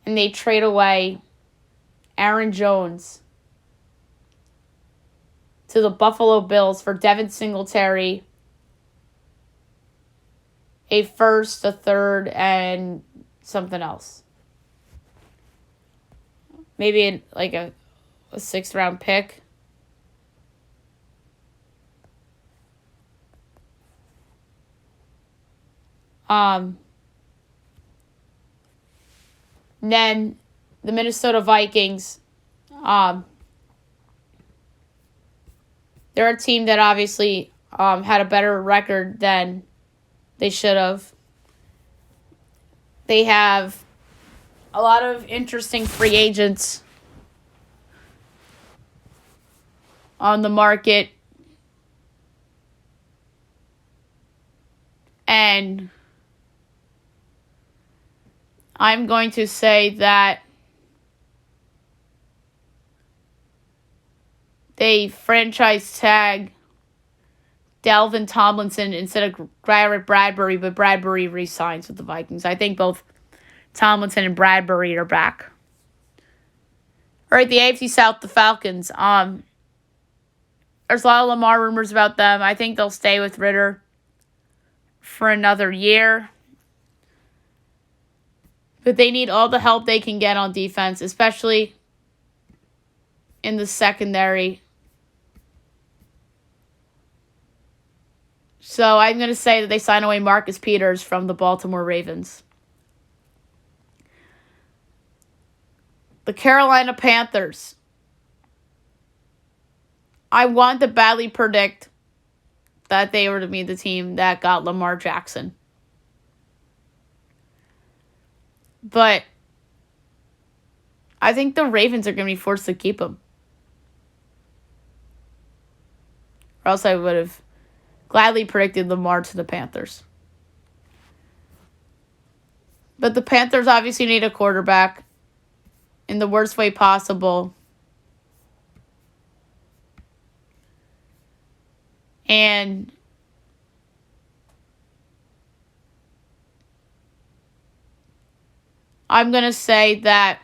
and they trade away Aaron Jones to the Buffalo Bills for Devin Singletary, a first, a third, and something else. Maybe a 6th-round pick. Then the Minnesota Vikings. They're a team that obviously had a better record than they should have. They have a lot of interesting free agents on the market. And I'm going to say that they franchise tag Delvin Tomlinson instead of Garrett Bradbury, but Bradbury re-signs with the Vikings. I think both Tomlinson and Bradbury are back. All right, the AFC South, the Falcons. There's a lot of Lamar rumors about them. I think they'll stay with Ritter for another year. But they need all the help they can get on defense, especially in the secondary. So I'm going to say that they sign away Marcus Peters from the Baltimore Ravens. The Carolina Panthers. I want to badly predict that they were to be the team that got Lamar Jackson. But I think the Ravens are going to be forced to keep him. Or else I would have gladly predicted Lamar to the Panthers. But the Panthers obviously need a quarterback in the worst way possible. And I'm going to say that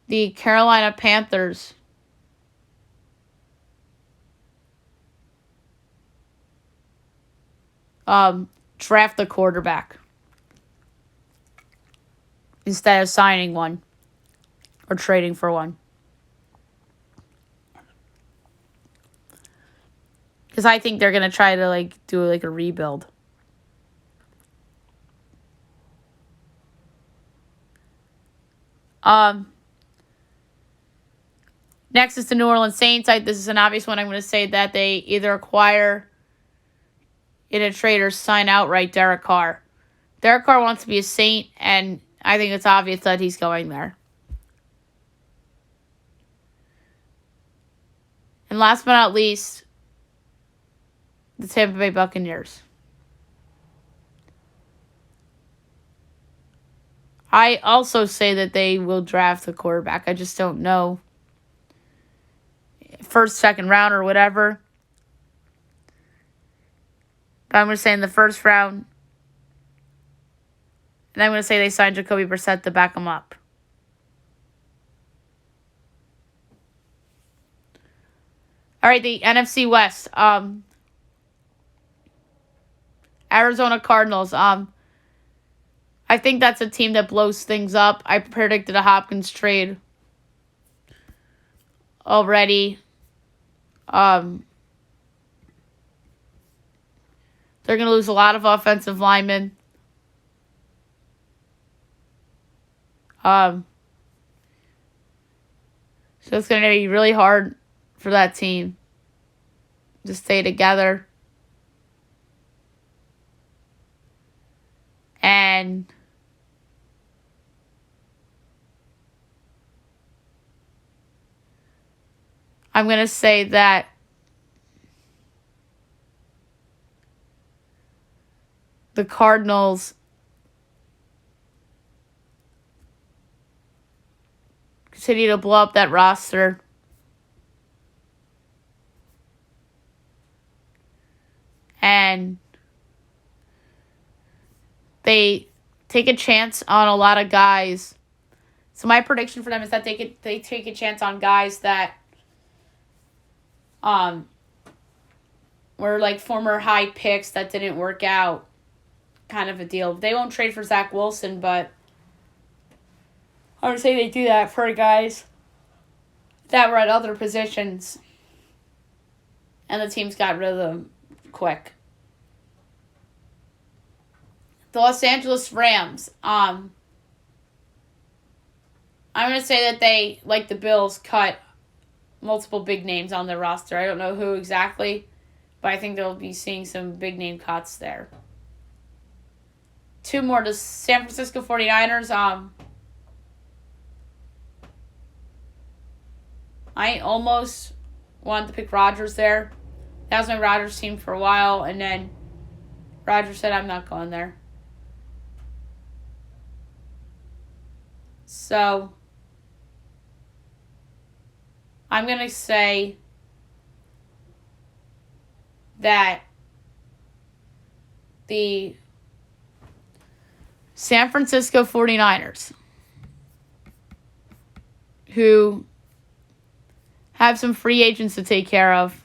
the Carolina Panthers draft the quarterback instead of signing one or trading for one. Because I think they're going to try to do a rebuild. Next is the New Orleans Saints. This is an obvious one. I'm going to say that they either acquire in a trade or sign outright Derek Carr. Derek Carr wants to be a Saint, and I think it's obvious that he's going there. And last but not least, the Tampa Bay Buccaneers. I also say that they will draft the quarterback. I just don't know. First, second round, or whatever. But I'm going to say in the first round. And I'm going to say they signed Jacoby Brissett to back him up. All right, the NFC West. Arizona Cardinals. I think that's a team that blows things up. I predicted a Hopkins trade already. They're going to lose a lot of offensive linemen. So it's going to be really hard for that team to stay together. And I'm going to say that the Cardinals continue to blow up that roster. And they take a chance on a lot of guys. So my prediction for them is that they take a chance on guys that were former high picks that didn't work out, kind of a deal. They won't trade for Zach Wilson, but I would say they do that for guys that were at other positions, and the teams got rid of them quick. The Los Angeles Rams. I'm going to say that they, like the Bills, cut multiple big names on their roster. I don't know who exactly, but I think they'll be seeing some big name cuts there. Two more. The San Francisco 49ers. I almost wanted to pick Rodgers there. That was my Rodgers team for a while, and then Rodgers said, I'm not going there. So I'm going to say that the San Francisco 49ers, who have some free agents to take care of,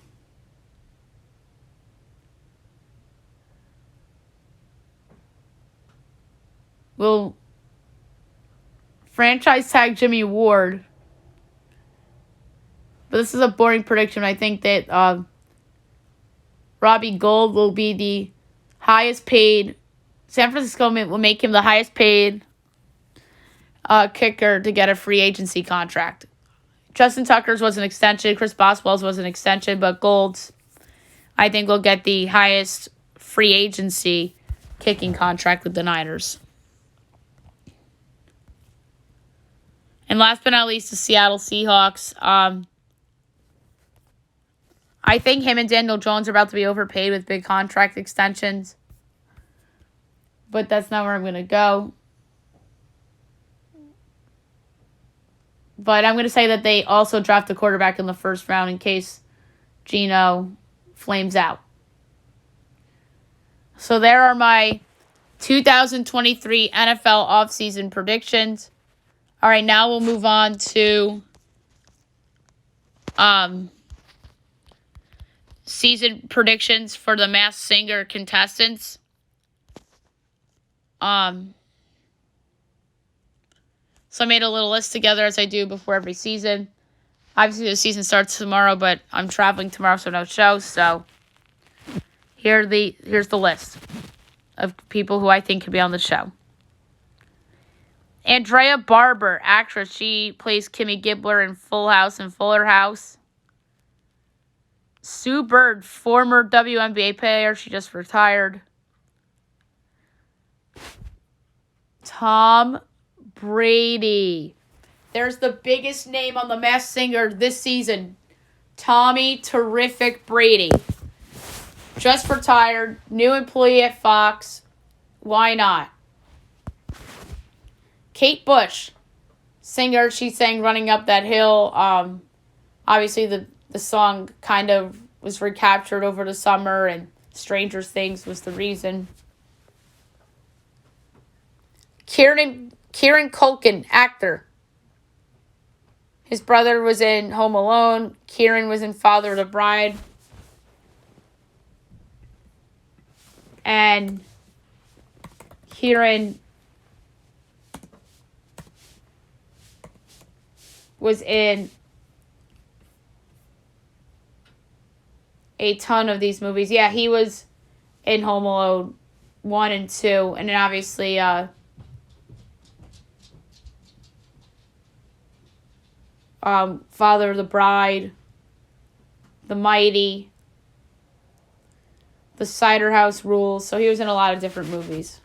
will franchise tag Jimmy Ward. But this is a boring prediction. I think that Robbie Gould will be the highest paid. San Francisco will make him the highest paid kicker to get a free agency contract. Justin Tucker's was an extension. Chris Boswell's was an extension. But Gould's, I think, will get the highest free agency kicking contract with the Niners. And last but not least, the Seattle Seahawks. I think him and Daniel Jones are about to be overpaid with big contract extensions. But that's not where I'm going to go. But I'm going to say that they also draft a quarterback in the first round in case Geno flames out. So there are my 2023 NFL offseason predictions. All right, now we'll move on to season predictions for the Masked Singer contestants. So I made a little list together as I do before every season. Obviously, the season starts tomorrow, but I'm traveling tomorrow, so no show. So here's the list of people who I think could be on the show. Andrea Barber, actress. She plays Kimmy Gibbler in Full House and Fuller House. Sue Bird, former WNBA player. She just retired. Tom Brady. There's the biggest name on the Masked Singer this season. Tommy Terrific Brady. Just retired. New employee at Fox. Why not? Kate Bush. Singer. She sang Running Up That Hill. Obviously, the song kind of was recaptured over the summer, and Stranger Things was the reason. Kieran Culkin, actor. His brother was in Home Alone. Kieran was in Father of the Bride. And Kieran was in a ton of these movies. Yeah, he was in Home Alone 1 and 2. And then obviously Father of the Bride, The Mighty, The Cider House Rules. So he was in a lot of different movies.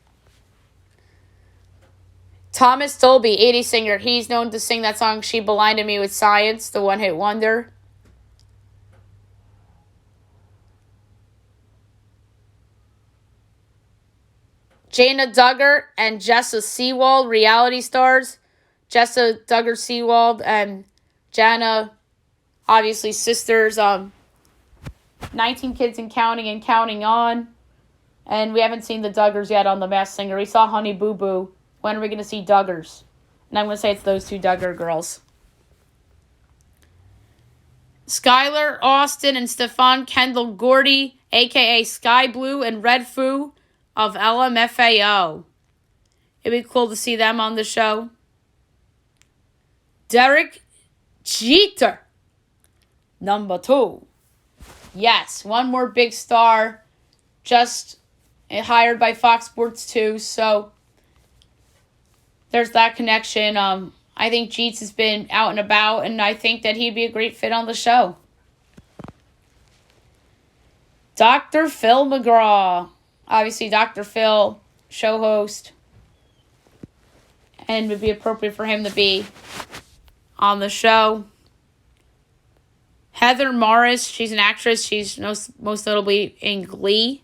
Thomas Dolby, 80s singer. He's known to sing that song, She Blinded Me with Science, the one-hit wonder. Jana Duggar and Jessa Seawald, reality stars. Jessa Duggar Seawald and Jana, obviously sisters. 19 Kids and Counting On. And we haven't seen the Duggars yet on The Masked Singer. We saw Honey Boo Boo. When are we going to see Duggars? And I'm going to say it's those two Duggar girls. Skylar Austin and Stefan Kendall Gordy, a.k.a. Sky Blue and Red Foo of LMFAO. It'd be cool to see them on the show. Derek Jeter, number 2. Yes, one more big star, just hired by Fox Sports 2, so there's that connection. I think Jeets has been out and about, and I think that he'd be a great fit on the show. Dr. Phil McGraw. Obviously, Dr. Phil, show host, and it would be appropriate for him to be on the show. Heather Morris, she's an actress. She's most notably in Glee.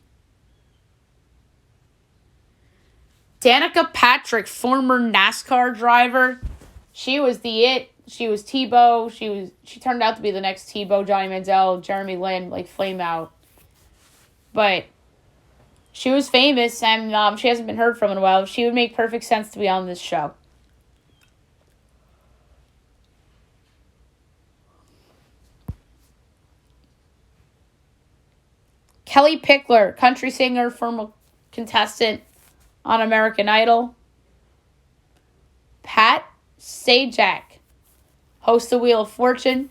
Danica Patrick, former NASCAR driver. She was the it she was Tebow. She turned out to be the next Tebow, Johnny Manziel, Jeremy Lin, like flame out. But she was famous, and she hasn't been heard from in a while. She would make perfect sense to be on this show. Kelly Pickler, country singer, former contestant on American Idol. Pat Sajak, host of Wheel of Fortune.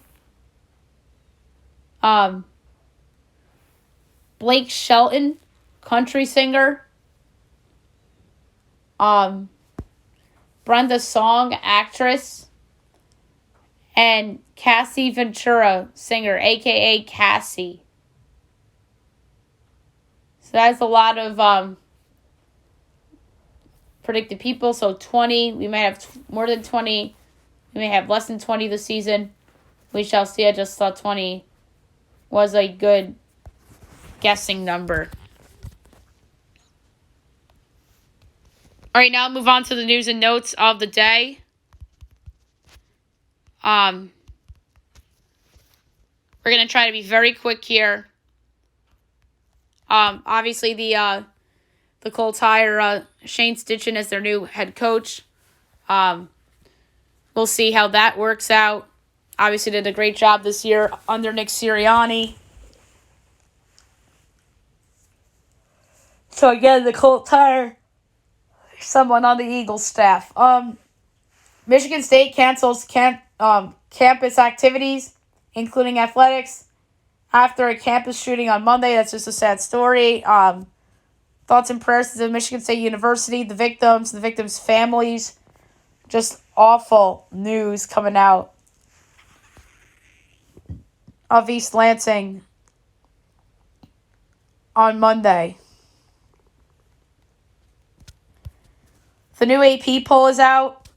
Blake Shelton, country singer. Brenda Song, actress. And Cassie Ventura, singer, a.k.a. Cassie. So that's a lot of predicted people. So 20. We may have more than 20. We may have less than 20 this season. We shall see. I just thought 20 was a good guessing number. All right, now move on to the news and notes of the day. We're going to try to be very quick here. Obviously, the Colts hire Shane Steichen as their new head coach. We'll see how that works out. Obviously, did a great job this year under Nick Sirianni. So again, the Colts hire someone on the Eagles staff. Michigan State cancels campus activities, including athletics, after a campus shooting on Monday. That's just a sad story. Thoughts and prayers to the Michigan State University, the victims' families. Just awful news coming out of East Lansing on Monday. The new AP poll is out.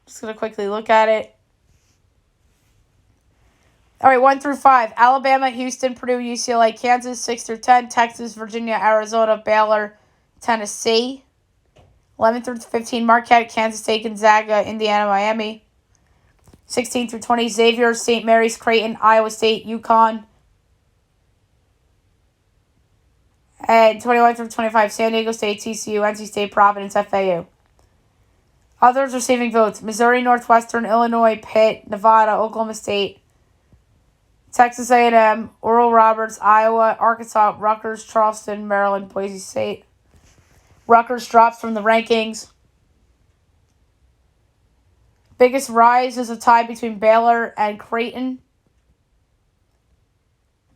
Just going to quickly look at it. All right, 1 through 5. Alabama, Houston, Purdue, UCLA, Kansas. 6 through 10. Texas, Virginia, Arizona, Baylor, Tennessee. 11 through 15. Marquette, Kansas State, Gonzaga, Indiana, Miami. 16 through 20. Xavier, St. Mary's, Creighton, Iowa State, UConn. And 21 through 25. San Diego State, TCU, NC State, Providence, FAU. Others receiving votes: Missouri, Northwestern, Illinois, Pitt, Nevada, Oklahoma State, Texas A&M, Oral Roberts, Iowa, Arkansas, Rutgers, Charleston, Maryland, Boise State. Rutgers drops from the rankings. Biggest rise is a tie between Baylor and Creighton.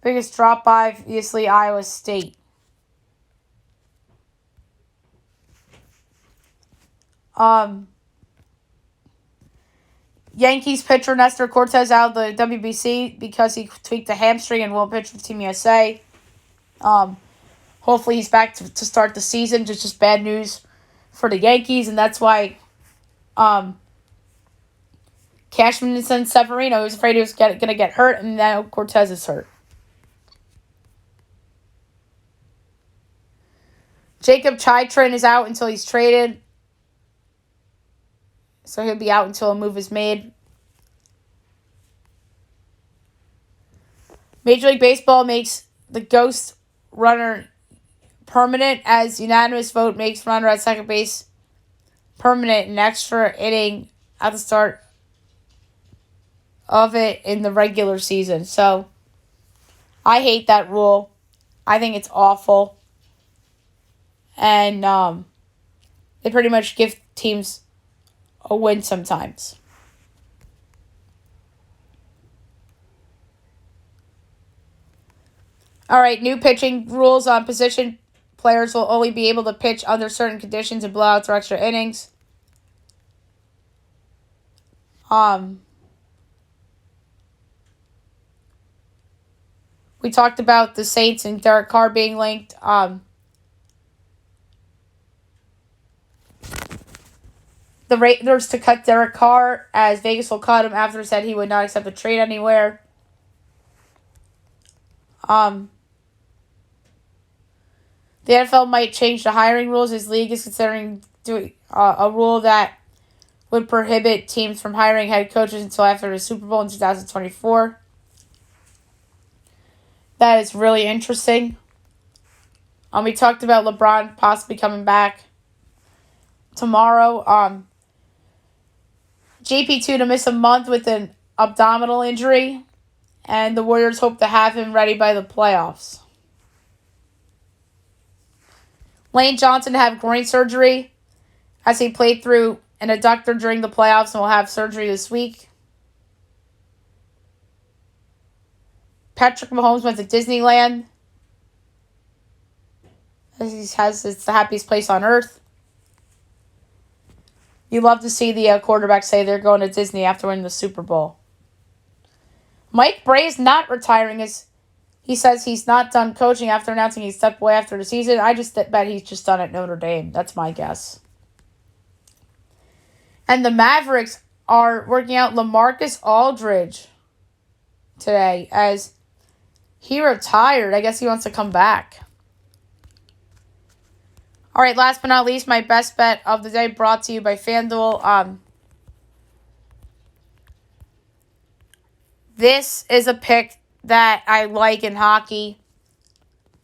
Biggest drop, obviously, Iowa State. Yankees pitcher Nestor Cortes out of the WBC because he tweaked a hamstring and won't pitch for Team USA. Hopefully he's back to start the season. Just bad news for the Yankees, and that's why Cashman sent Severino. He was afraid he was going to get hurt, and now Cortes is hurt. Jacob Chychrun is out until he's traded. So he'll be out until a move is made. Major League Baseball makes the ghost runner permanent as unanimous vote makes runner at second base permanent, an extra inning at the start of it in the regular season. So I hate that rule. I think it's awful. And they pretty much give teams a win sometimes. All right, new pitching rules on position. Players will only be able to pitch under certain conditions and blowouts or extra innings. We talked about the Saints and Derek Carr being linked. The Raiders to cut Derek Carr, as Vegas will cut him after said he would not accept a trade anywhere. The The NFL might change the hiring rules. His league is considering doing a rule that would prohibit teams from hiring head coaches until after the Super Bowl in 2024. That is really interesting. We talked about LeBron possibly coming back tomorrow. JP2 to miss a month with an abdominal injury, and the Warriors hope to have him ready by the playoffs. Lane Johnson to have groin surgery as he played through an adductor during the playoffs and will have surgery this week. Patrick Mahomes went to Disneyland. It's the happiest place on earth. You love to see the quarterback say they're going to Disney after winning the Super Bowl. Mike Bray is not retiring. He says he's not done coaching after announcing he stepped away after the season. I just bet he's just done at Notre Dame. That's my guess. And the Mavericks are working out LaMarcus Aldridge today as he retired. I guess he wants to come back. All right, last but not least, my best bet of the day brought to you by FanDuel. This is a pick that I like in hockey.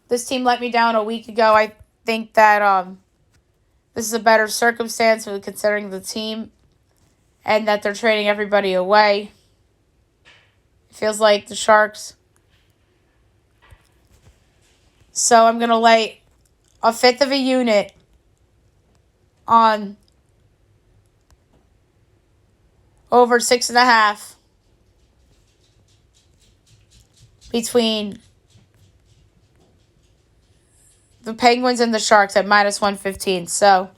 This team let me down a week ago. I think that this is a better circumstance considering the team and that they're trading everybody away. It feels like the Sharks. So I'm going to lay a fifth of a unit on over 6.5 between the Penguins and the Sharks at minus 115. So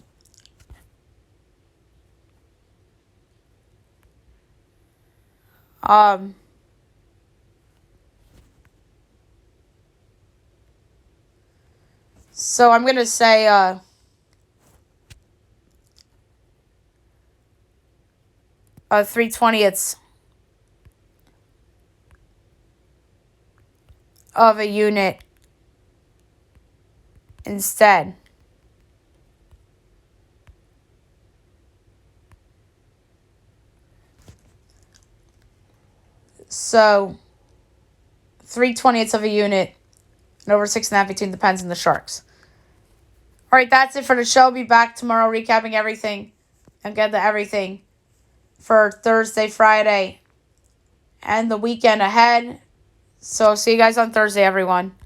I'm going to say a 3/20 of a unit instead. So 3/20 of a unit and over 6.5 between the Pens and the Sharks. All right, that's it for the show. I'll be back tomorrow recapping everything and get to everything for Thursday, Friday, and the weekend ahead. So see you guys on Thursday, everyone.